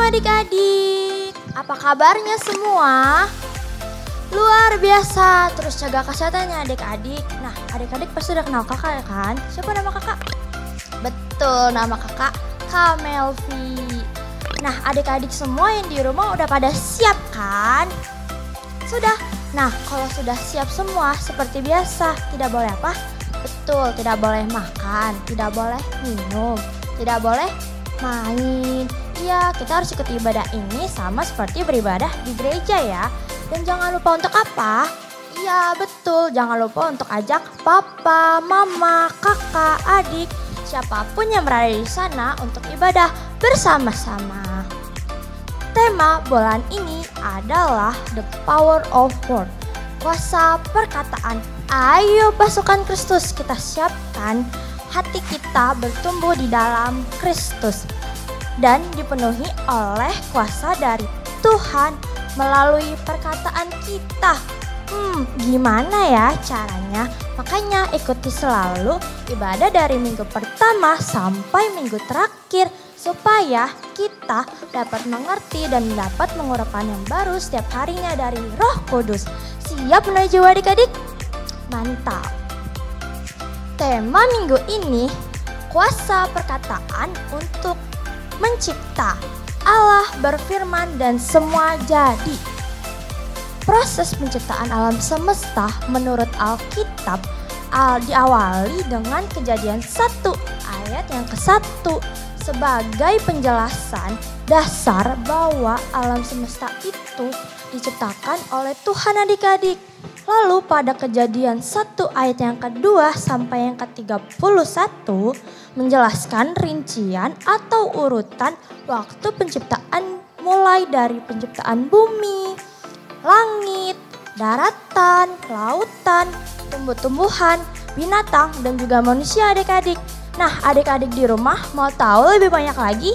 adik-adik, apa kabarnya semua? Luar biasa, terus jaga kesehatannya adik-adik. Nah, adik-adik pasti udah kenal kakak ya kan? Siapa nama kakak? Betul, nama kakak Kak Melvi. Nah, adik-adik semua yang di rumah udah pada siap kan? Sudah. Nah, kalau sudah siap semua, seperti biasa, tidak boleh apa? Betul, tidak boleh makan, tidak boleh minum, tidak boleh main. Iya, kita harus ikut ibadah ini sama seperti beribadah di gereja ya. Dan jangan lupa untuk apa? Iya, betul, jangan lupa untuk ajak papa, mama, kakak, adik, siapapun yang berada di sana untuk ibadah bersama-sama. Tema bulan ini adalah The Power of Word, kuasa perkataan. Ayo pasukan Kristus, kita siapkan hati kita bertumbuh di dalam Kristus dan dipenuhi oleh kuasa dari Tuhan melalui perkataan kita. Gimana ya caranya? Makanya ikuti selalu ibadah dari minggu pertama sampai minggu terakhir supaya kita dapat mengerti dan dapat mengurapan yang baru setiap harinya dari Roh Kudus. Siap menuju adik-adik? Mantap. Tema minggu ini kuasa perkataan untuk mencipta. Allah berfirman dan semua jadi. Proses penciptaan alam semesta menurut Alkitab diawali dengan Kejadian 1 ayat yang ke-1 sebagai penjelasan dasar bahwa alam semesta itu diciptakan oleh Tuhan adik-adik. Lalu pada Kejadian 1 ayat yang kedua sampai yang ke-31 menjelaskan rincian atau urutan waktu penciptaan mulai dari penciptaan bumi, langit, daratan, lautan, tumbuh-tumbuhan, binatang, dan juga manusia adik-adik. Nah, adik-adik di rumah mau tahu lebih banyak lagi?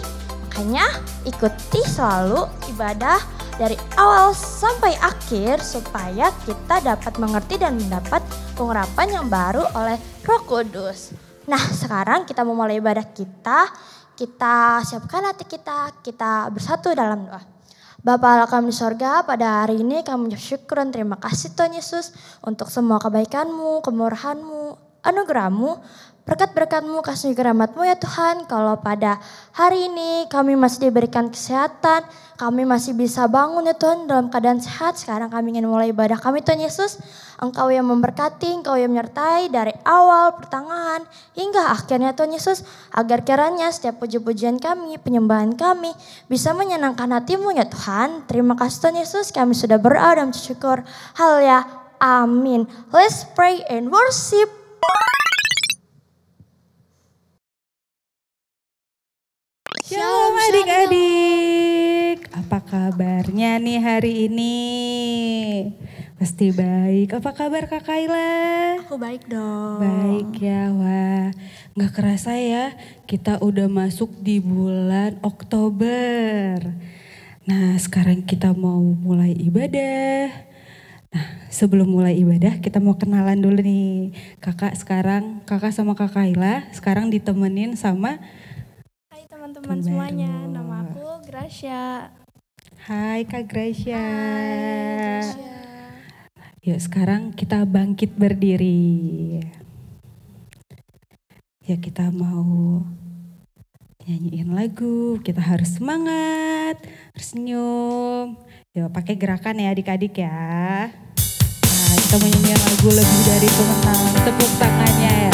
Makanya ikuti selalu ibadah dari awal sampai akhir supaya kita dapat mengerti dan mendapat pengurapan yang baru oleh Roh Kudus. Nah, sekarang kita mau mulai ibadah kita. Kita siapkan hati kita bersatu dalam doa. Bapa Allah kami di sorga, pada hari ini kami mengucap syukur dan terima kasih Tuhan Yesus untuk semua kebaikan-Mu, kemurahan-Mu, anugerah-Mu, berkat-berkat-Mu, kasih rahmat-Mu ya Tuhan. Kalau pada hari ini kami masih diberikan kesehatan, kami masih bisa bangun ya Tuhan dalam keadaan sehat. Sekarang kami ingin mulai ibadah kami Tuhan Yesus. Engkau yang memberkati, Engkau yang menyertai dari awal, pertengahan, hingga akhirnya Tuhan Yesus. Agar kiranya setiap puji-pujian kami, penyembahan kami bisa menyenangkan hati-Mu ya Tuhan. Terima kasih Tuhan Yesus, kami sudah berdoa dan bersyukur. Haleluya, amin. Let's pray and worship. Shalom adik-adik, apa kabarnya nih hari ini? Pasti baik, apa kabar Kak Kaila? Aku baik dong. Baik ya, wah gak kerasa ya kita udah masuk di bulan Oktober. Nah sekarang kita mau mulai ibadah. Nah sebelum mulai ibadah kita mau kenalan dulu nih. Kakak sama Kak Kaila sekarang ditemenin sama teman-teman semuanya, nama aku Gracia. Hai Kak Gracia. Hai Gracia. Yuk sekarang kita bangkit berdiri. Ya kita mau nyanyiin lagu, kita harus semangat, harus senyum. Yuk pakai gerakan ya adik-adik ya. Nah kita mau nyanyiin lagu lebih dari pemenang, tepuk tangannya ya.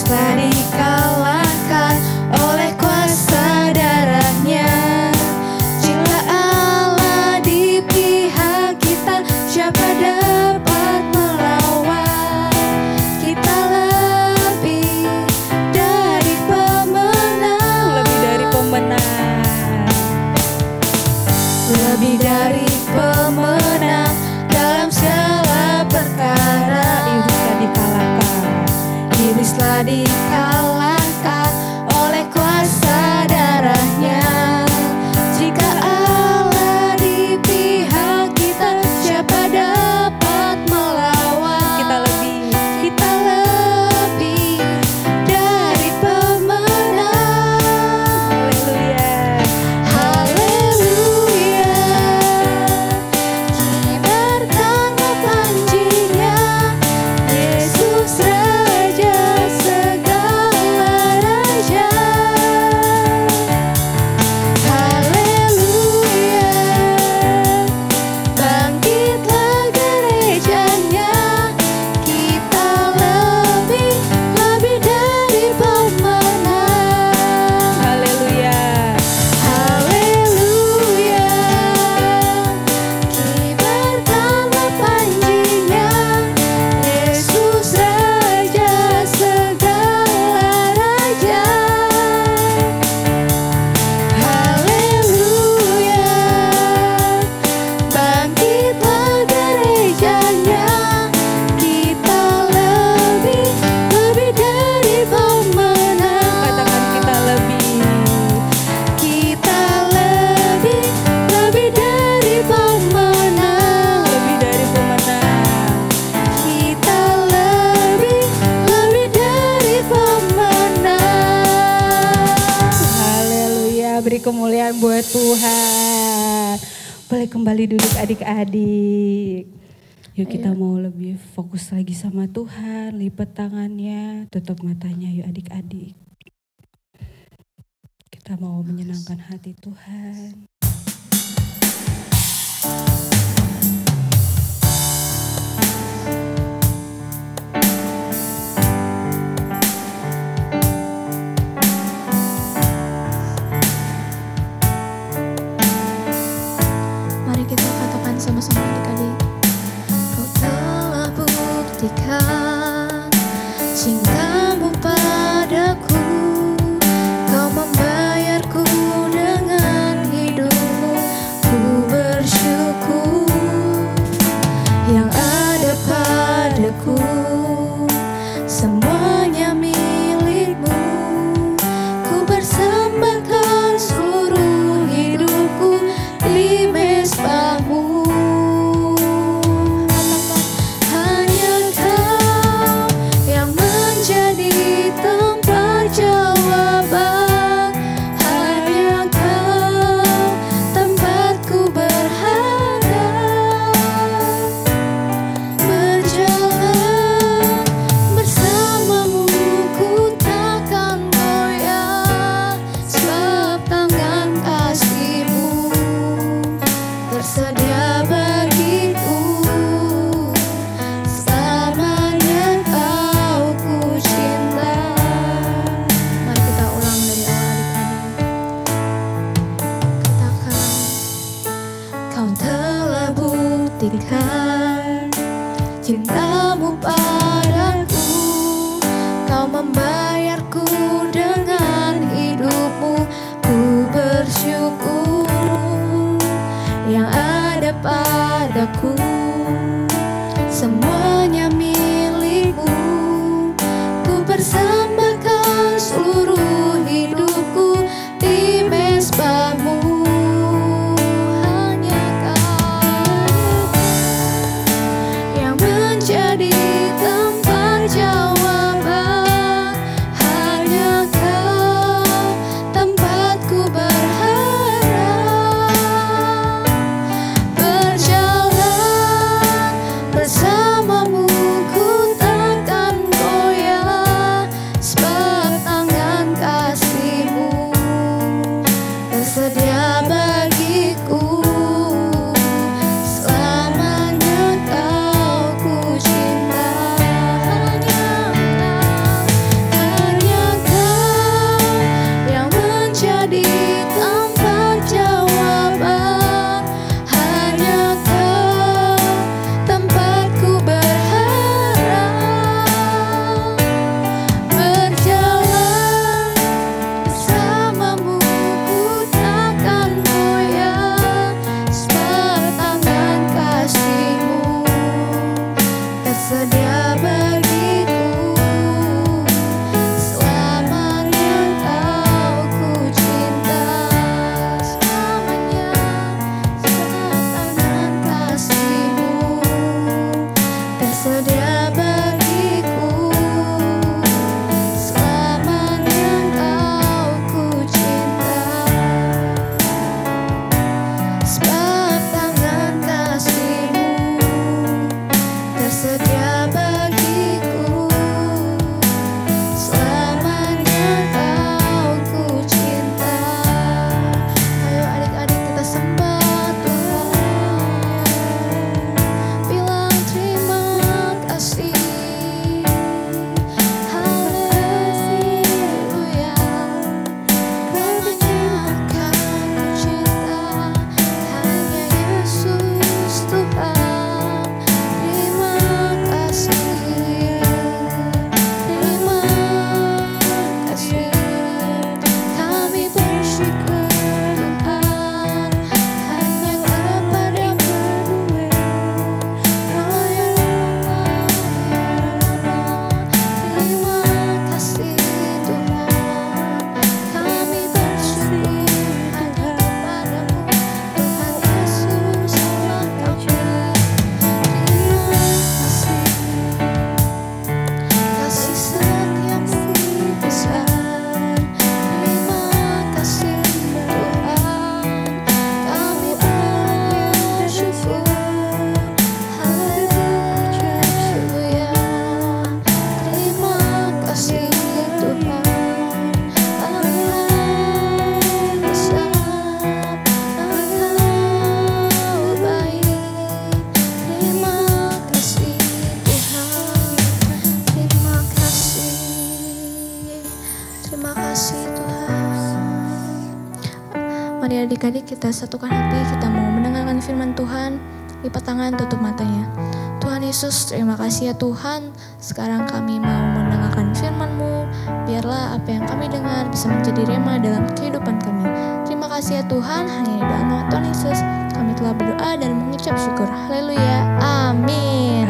Telah dikalahkan oleh kuasa darahnya. Jika Allah di pihak kita, siapa dapat melawan? Kita lebih dari pemenang. Lebih dari pemenang. Lebih dari pemenang dalam segala perkara. Iblis telah dikalahkan. iblislah dikalahkan oleh kuasa darahnya. Jika Allah di pihak kita, siapa dapat melawan? Kita lebih dari pemenang. Haleluya, kini bertanda panjinya, Yesus Raja segala raja. Haleluya, bangkitlah gerejanya, kita lebih dari pemenang. Haleluya. Haleluya, kini bertanda panjinya, Yesus Raja segala raja. Haleluya, bangkitlah gerejanya, kita lebih dari pemenang. Katakan kita lebih. Kita lebih dari pemenang. Lebih dari pemenang. Kita lebih dari pemenang. Haleluya, beri kemuliaan buat Tuhan. Boleh kembali duduk adik-adik. Yuk kita mau lebih fokus lagi sama Tuhan. Lipat tangannya, tutup matanya yuk adik-adik. Kita mau menyenangkan hati Tuhan. Mari kita katakan sama-sama adik-adik. Kau telah buktikan cintamu padaku, kau membayarku dengan hidupmu. Ku bersyukur yang ada padaku, semuanya milikmu. Ku persembahkan seluruh hidupku di mezbahmu. Hanya kau yang menjadi tempat jawaban. Hanya kau tempatku berharap. Berjalan bersamamu ku takkan goyah, sebab tangan kasih-Mu tersedia bagiku. Selamanya Kau ku cinta. Mari kita ulang dari awal adik-adik. Katakan, Kau telah buktikan cintamu padaku, kau membayarku dengan hidupmu. Ku bersyukur yang ada padaku, semuanya milikmu. Ku persembahkan seluruh hidupku di mezbahmu. Hanya Kau yang menjadi tempat jawaban. Hanya Kau tempatku berharap. Berjalan kasih Tuhan. Mari adik-adik kita satukan hati, kita mau mendengarkan firman Tuhan. Lipat tangan, tutup matanya. Tuhan Yesus, terima kasih ya Tuhan. Sekarang kami mau mendengarkan firman-Mu. Biarlah apa yang kami dengar bisa menjadi rema dalam kehidupan kami. Terima kasih ya Tuhan, hanya di dalam nama Tuhan Yesus kami telah berdoa dan mengucap syukur. Haleluya. Amin.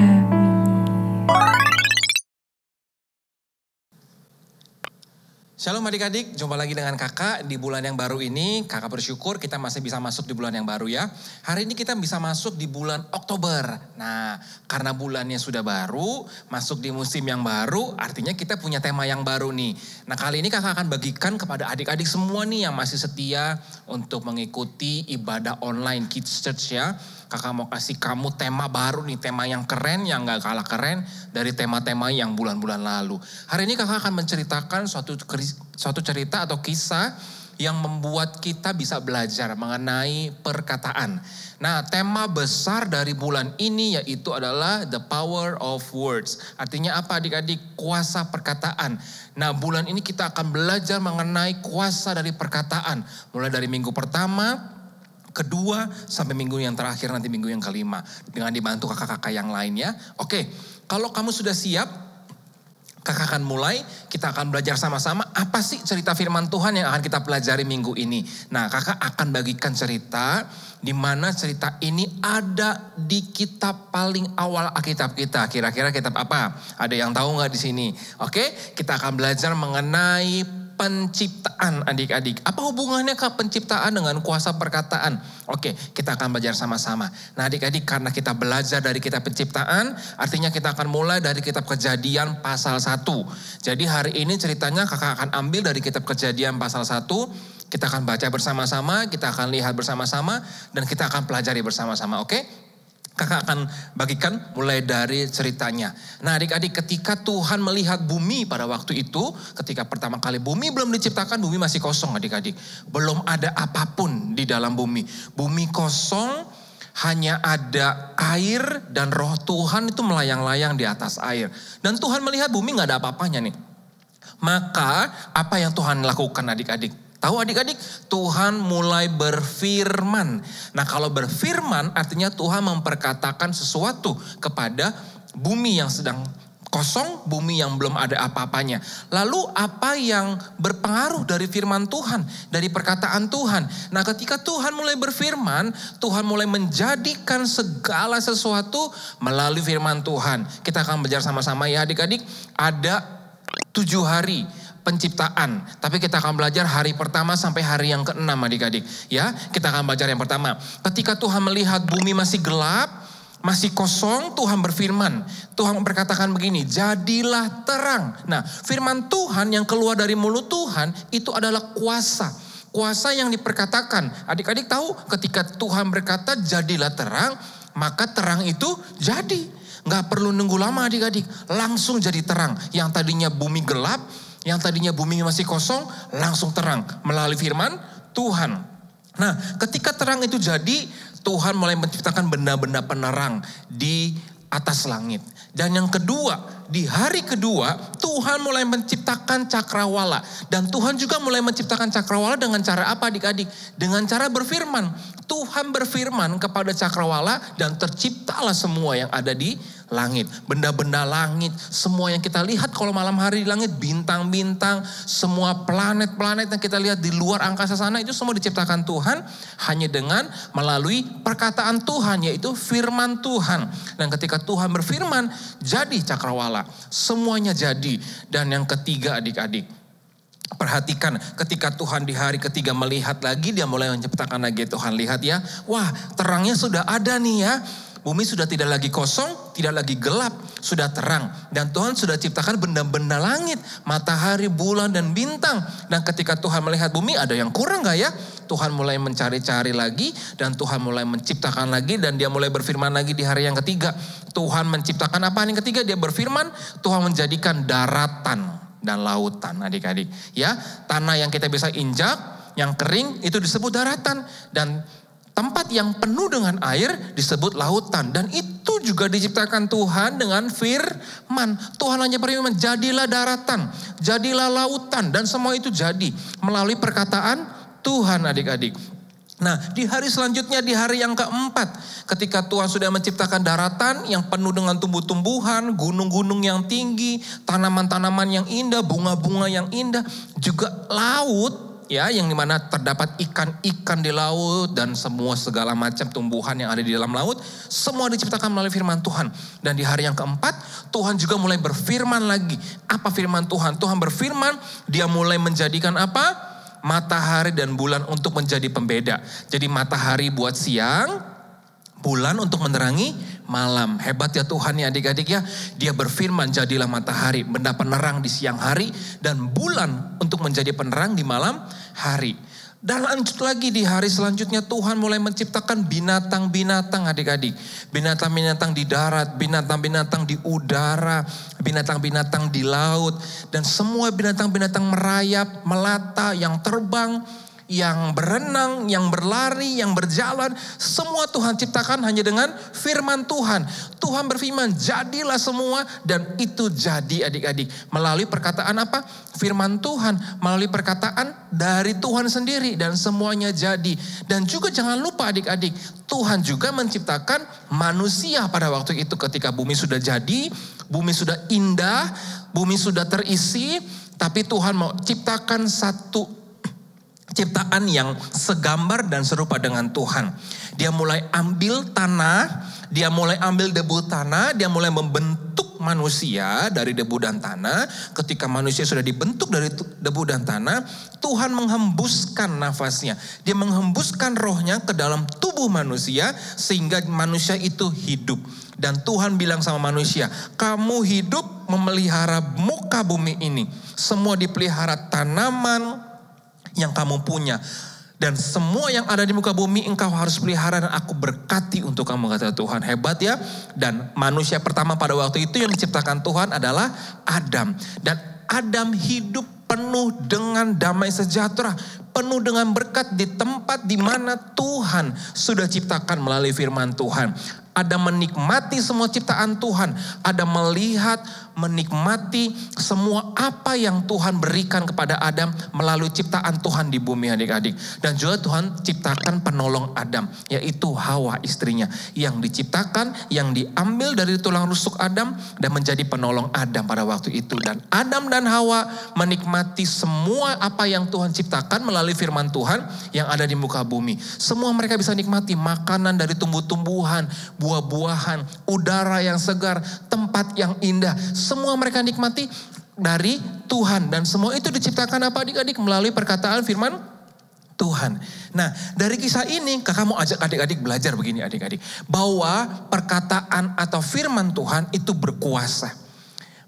Shalom adik-adik, jumpa lagi dengan kakak di bulan yang baru ini. Kakak bersyukur kita masih bisa masuk di bulan yang baru ya. Hari ini kita bisa masuk di bulan Oktober. Nah, karena bulannya sudah baru, masuk di musim yang baru, artinya kita punya tema yang baru nih. Nah, kali ini kakak akan bagikan kepada adik-adik semua nih yang masih setia untuk mengikuti ibadah online Kids Church ya. Kakak mau kasih kamu tema baru nih, tema yang keren, yang gak kalah keren dari tema-tema yang bulan-bulan lalu. Hari ini kakak akan menceritakan suatu cerita atau kisah yang membuat kita bisa belajar mengenai perkataan. Nah, tema besar dari bulan ini yaitu adalah the power of words. Artinya apa adik-adik? Kuasa perkataan. Nah, bulan ini kita akan belajar mengenai kuasa dari perkataan. Mulai dari minggu pertama, kedua, sampai minggu yang terakhir, nanti minggu yang kelima. Dengan dibantu kakak-kakak yang lainnya. Oke, kalau kamu sudah siap, kakak akan mulai. Kita akan belajar sama-sama apa sih cerita firman Tuhan yang akan kita pelajari minggu ini. Nah, kakak akan bagikan cerita di mana cerita ini ada di kitab paling awal Alkitab kita. Kira-kira kitab apa? Ada yang tahu nggak di sini? Oke, kita akan belajar mengenai penciptaan adik-adik. Apa hubungannya kah penciptaan dengan kuasa perkataan? Oke, kita akan belajar sama-sama. Nah adik-adik, karena kita belajar dari kitab penciptaan, artinya kita akan mulai dari kitab Kejadian pasal 1. Jadi hari ini ceritanya kakak akan ambil dari kitab Kejadian pasal 1. Kita akan baca bersama-sama, kita akan lihat bersama-sama, dan kita akan pelajari bersama-sama, oke? Kakak akan bagikan mulai dari ceritanya. Nah adik-adik, ketika Tuhan melihat bumi pada waktu itu, ketika pertama kali bumi belum diciptakan, bumi masih kosong adik-adik. Belum ada apapun di dalam bumi. Bumi kosong, hanya ada air dan roh Tuhan itu melayang-layang di atas air. Dan Tuhan melihat bumi gak ada apa-apanya nih. Maka apa yang Tuhan lakukan adik-adik? Tahu adik-adik, Tuhan mulai berfirman. Nah kalau berfirman artinya Tuhan memperkatakan sesuatu kepada bumi yang sedang kosong, bumi yang belum ada apa-apanya. Lalu apa yang berpengaruh dari firman Tuhan, dari perkataan Tuhan? Nah ketika Tuhan mulai berfirman, Tuhan mulai menjadikan segala sesuatu melalui firman Tuhan. Kita akan belajar sama-sama ya adik-adik, ada 7 hari penciptaan. Tapi kita akan belajar hari pertama sampai hari yang ke-6 adik-adik. Ya, kita akan belajar yang pertama. Ketika Tuhan melihat bumi masih gelap, masih kosong, Tuhan berfirman. Tuhan berkatakan begini, jadilah terang. Nah, firman Tuhan yang keluar dari mulut Tuhan itu adalah kuasa. Kuasa yang diperkatakan. Adik-adik tahu ketika Tuhan berkata jadilah terang, maka terang itu jadi. Nggak perlu nunggu lama adik-adik. Langsung jadi terang. Yang tadinya bumi gelap, yang tadinya bumi masih kosong, langsung terang melalui firman Tuhan. Nah, ketika terang itu jadi, Tuhan mulai menciptakan benda-benda penerang di atas langit. Dan yang kedua, di hari kedua, Tuhan mulai menciptakan cakrawala. Dan Tuhan juga mulai menciptakan cakrawala dengan cara apa adik-adik? Dengan cara berfirman. Tuhan berfirman kepada cakrawala dan terciptalah semua yang ada di langit. Benda-benda langit, semua yang kita lihat kalau malam hari di langit, bintang-bintang, semua planet-planet yang kita lihat di luar angkasa sana itu semua diciptakan Tuhan hanya dengan melalui perkataan Tuhan, yaitu firman Tuhan. Dan ketika Tuhan berfirman, jadi cakrawala. Semuanya jadi. Dan yang ketiga adik-adik, perhatikan ketika Tuhan di hari ketiga melihat lagi, dia mulai menciptakan lagi. Tuhan lihat ya, wah terangnya sudah ada nih ya. Bumi sudah tidak lagi kosong, tidak lagi gelap, sudah terang. Dan Tuhan sudah ciptakan benda-benda langit, matahari, bulan, dan bintang. Dan ketika Tuhan melihat bumi, ada yang kurang gak ya? Tuhan mulai mencari-cari lagi, dan Tuhan mulai menciptakan lagi, dan dia mulai berfirman lagi di hari yang ketiga. Tuhan menciptakan apa yang ketiga? Dia berfirman, Tuhan menjadikan daratan dan lautan adik-adik. Ya, tanah yang kita bisa injak, yang kering, itu disebut daratan. Dan Tempat yang penuh dengan air disebut lautan. Dan itu juga diciptakan Tuhan dengan firman. Tuhan hanya berfirman, jadilah daratan, jadilah lautan. Dan semua itu jadi melalui perkataan Tuhan adik-adik. Nah di hari selanjutnya, di hari yang keempat, ketika Tuhan sudah menciptakan daratan yang penuh dengan tumbuh-tumbuhan, gunung-gunung yang tinggi, tanaman-tanaman yang indah, bunga-bunga yang indah, juga laut, ya, yang dimana terdapat ikan-ikan di laut dan semua segala macam tumbuhan yang ada di dalam laut, semua diciptakan melalui firman Tuhan. Dan di hari yang keempat, Tuhan juga mulai berfirman lagi. Apa firman Tuhan? Tuhan berfirman, dia mulai menjadikan apa? Matahari dan bulan untuk menjadi pembeda. Jadi matahari buat siang, bulan untuk menerangi malam. Hebat ya Tuhan ya adik-adik ya. Dia berfirman, jadilah matahari, benda penerang di siang hari, dan bulan untuk menjadi penerang di malam hari. Dan lanjut lagi di hari selanjutnya, Tuhan mulai menciptakan binatang-binatang adik-adik. Binatang-binatang di darat, binatang-binatang di udara, binatang-binatang di laut. Dan semua binatang-binatang merayap, melata, yang terbang, yang berenang, yang berlari, yang berjalan, semua Tuhan ciptakan hanya dengan firman Tuhan. Tuhan berfirman, jadilah semua, dan itu jadi adik-adik. Melalui perkataan apa? Firman Tuhan, melalui perkataan dari Tuhan sendiri, dan semuanya jadi. Dan juga jangan lupa adik-adik, Tuhan juga menciptakan manusia pada waktu itu ketika bumi sudah jadi, bumi sudah indah, bumi sudah terisi, tapi Tuhan mau ciptakan satu ciptaan yang segambar dan serupa dengan Tuhan. Dia mulai ambil tanah, dia mulai ambil debu tanah, dia mulai membentuk manusia dari debu dan tanah. Ketika manusia sudah dibentuk dari debu dan tanah, Tuhan menghembuskan nafasnya. Dia menghembuskan rohnya ke dalam tubuh manusia sehingga manusia itu hidup. Dan Tuhan bilang sama manusia, kamu hidup memelihara muka bumi ini. Semua dipelihara, tanaman yang kamu punya, dan semua yang ada di muka bumi engkau harus pelihara, dan aku berkati untuk kamu, kata Tuhan. Hebat ya. Dan manusia pertama pada waktu itu yang diciptakan Tuhan adalah Adam. Dan Adam hidup penuh dengan damai sejahtera, penuh dengan berkat di tempat di mana Tuhan sudah ciptakan melalui firman Tuhan. Adam menikmati semua ciptaan Tuhan. Adam melihat, menikmati semua apa yang Tuhan berikan kepada Adam melalui ciptaan Tuhan di bumi adik-adik. Dan juga Tuhan ciptakan penolong Adam, yaitu Hawa istrinya. Yang diciptakan, yang diambil dari tulang rusuk Adam dan menjadi penolong Adam pada waktu itu. Dan Adam dan Hawa menikmati semua apa yang Tuhan ciptakan melalui firman Tuhan yang ada di muka bumi. Semua mereka bisa nikmati makanan dari tumbuh-tumbuhan, buah-buahan, udara yang segar, tempat yang indah. Semua mereka nikmati dari Tuhan. Dan semua itu diciptakan apa adik-adik? Melalui perkataan firman Tuhan. Nah dari kisah ini kakak mau ajak adik-adik belajar begini adik-adik. Bahwa perkataan atau firman Tuhan itu berkuasa.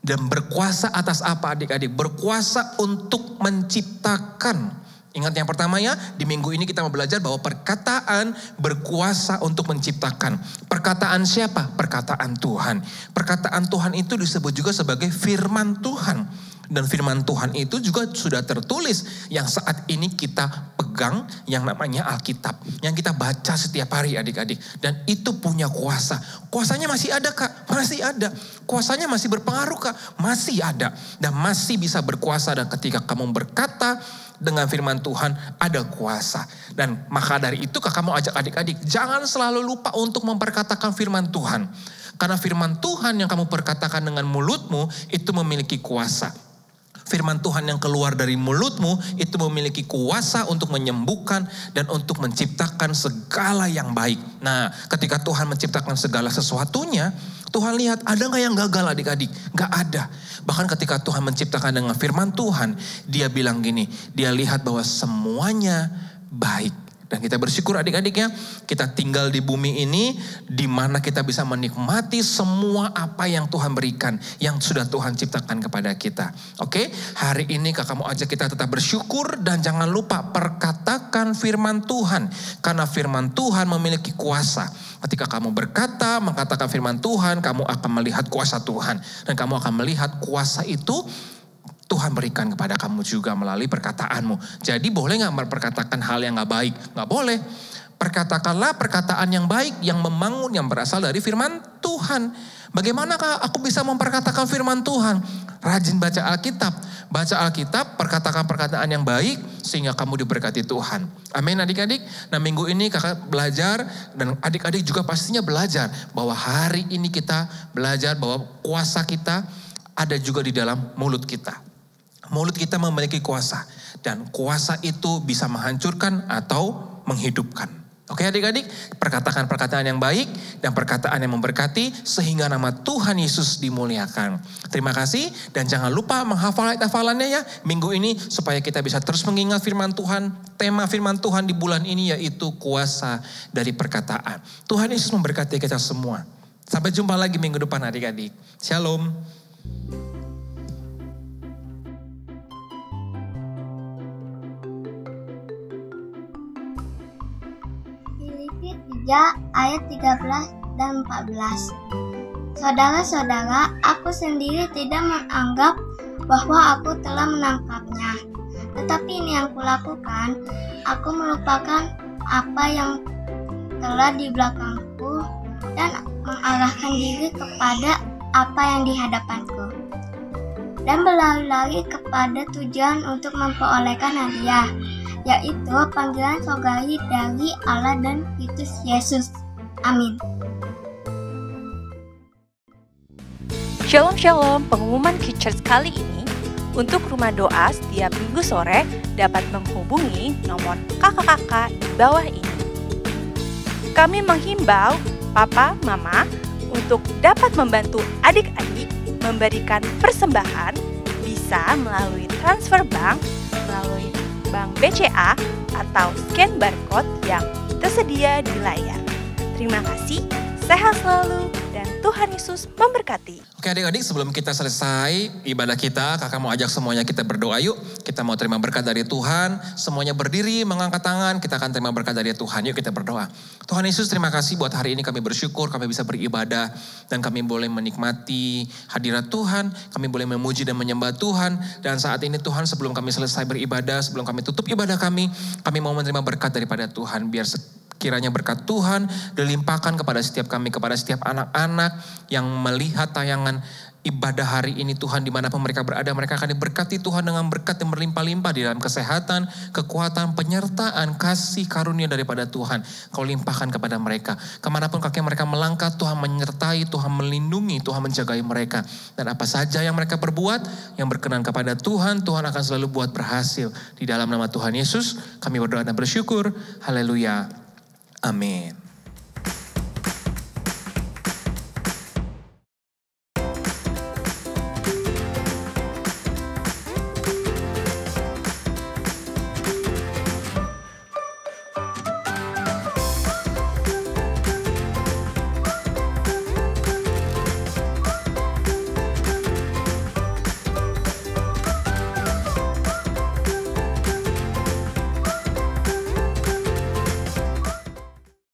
Dan berkuasa atas apa adik-adik? Berkuasa untuk menciptakan. Ingat yang pertama ya, di minggu ini kita mau belajar bahwa perkataan berkuasa untuk menciptakan. Perkataan siapa? Perkataan Tuhan. Perkataan Tuhan itu disebut juga sebagai firman Tuhan. Dan firman Tuhan itu juga sudah tertulis yang saat ini kita pegang yang namanya Alkitab. Yang kita baca setiap hari adik-adik. Dan itu punya kuasa. Kuasanya masih ada kak? Masih ada. Kuasanya masih berpengaruh kak? Masih ada. Dan masih bisa berkuasa, dan ketika kamu berkata dengan firman Tuhan ada kuasa. Dan maka dari itu kakak mau ajak adik-adik, jangan selalu lupa untuk memperkatakan firman Tuhan. Karena firman Tuhan yang kamu perkatakan dengan mulutmu itu memiliki kuasa. Firman Tuhan yang keluar dari mulutmu itu memiliki kuasa untuk menyembuhkan dan untuk menciptakan segala yang baik. Nah, ketika Tuhan menciptakan segala sesuatunya, Tuhan lihat ada gak yang gagal adik-adik? Gak ada. Bahkan ketika Tuhan menciptakan dengan firman Tuhan, dia bilang gini, dia lihat bahwa semuanya baik. Dan kita bersyukur adik-adiknya, kita tinggal di bumi ini di mana kita bisa menikmati semua apa yang Tuhan berikan, yang sudah Tuhan ciptakan kepada kita. Oke, hari ini kakak mau ajak kita tetap bersyukur dan jangan lupa perkatakan firman Tuhan. Karena firman Tuhan memiliki kuasa. Ketika kamu berkata, mengatakan firman Tuhan, kamu akan melihat kuasa Tuhan. Dan kamu akan melihat kuasa itu Tuhan berikan kepada kamu juga melalui perkataanmu. Jadi boleh gak memperkatakan hal yang gak baik? Gak boleh. Perkatakanlah perkataan yang baik, yang membangun, yang berasal dari firman Tuhan. Bagaimanakah aku bisa memperkatakan firman Tuhan? Rajin baca Alkitab. Baca Alkitab, perkatakan perkataan yang baik, sehingga kamu diberkati Tuhan. Amin adik-adik. Nah minggu ini kakak belajar, dan adik-adik juga pastinya belajar, bahwa hari ini kita belajar bahwa kuasa kita ada juga di dalam mulut kita. Mulut kita memiliki kuasa. Dan kuasa itu bisa menghancurkan atau menghidupkan. Oke adik-adik, perkatakan perkataan yang baik dan perkataan yang memberkati sehingga nama Tuhan Yesus dimuliakan. Terima kasih dan jangan lupa menghafal ayat-hafalannya ya minggu ini supaya kita bisa terus mengingat firman Tuhan. Tema firman Tuhan di bulan ini yaitu kuasa dari perkataan. Tuhan Yesus memberkati kita semua. Sampai jumpa lagi minggu depan adik-adik. Shalom. Filipi 3 ayat 13 dan 14. Saudara-saudara, aku sendiri tidak menganggap bahwa aku telah menangkapnya. Tetapi ini yang kulakukan, aku melupakan apa yang telah di belakangku dan mengarahkan diri kepada apa yang di hadapanku. Dan berlari-lari kepada tujuan untuk memperolehkan hadiah, yaitu panggilan sorgawi dari Allah dan Kristus Yesus. Amin. Shalom Shalom, pengumuman Kids Church kali ini untuk rumah doa setiap minggu sore dapat menghubungi nomor kakak-kakak di bawah ini. Kami menghimbau Papa, Mama untuk dapat membantu adik-adik memberikan persembahan bisa melalui transfer bank, melalui Bank BCA atau scan barcode yang tersedia di layar. Terima kasih, sehat selalu, dan Tuhan Yesus memberkati. Oke adik-adik, sebelum kita selesai ibadah kita, kakak mau ajak semuanya kita berdoa yuk. Kita mau terima berkat dari Tuhan, semuanya berdiri, mengangkat tangan, kita akan terima berkat dari Tuhan. Yuk kita berdoa. Tuhan Yesus, terima kasih buat hari ini kami bersyukur, kami bisa beribadah, dan kami boleh menikmati hadirat Tuhan, kami boleh memuji dan menyembah Tuhan. Dan saat ini Tuhan, sebelum kami selesai beribadah, sebelum kami tutup ibadah kami mau menerima berkat daripada Tuhan. Biar kiranya berkat Tuhan dilimpahkan kepada setiap kami, kepada setiap anak-anak yang melihat tayangan ibadah hari ini Tuhan, dimanapun mereka berada, mereka akan diberkati Tuhan dengan berkat yang berlimpah-limpah di dalam kesehatan, kekuatan, penyertaan, kasih karunia daripada Tuhan. Kau limpahkan kepada mereka. Kemanapun kaki mereka melangkah, Tuhan menyertai, Tuhan melindungi, Tuhan menjagai mereka. Dan apa saja yang mereka berbuat, yang berkenan kepada Tuhan, Tuhan akan selalu buat berhasil. Di dalam nama Tuhan Yesus, kami berdoa dan bersyukur. Haleluya. Amin.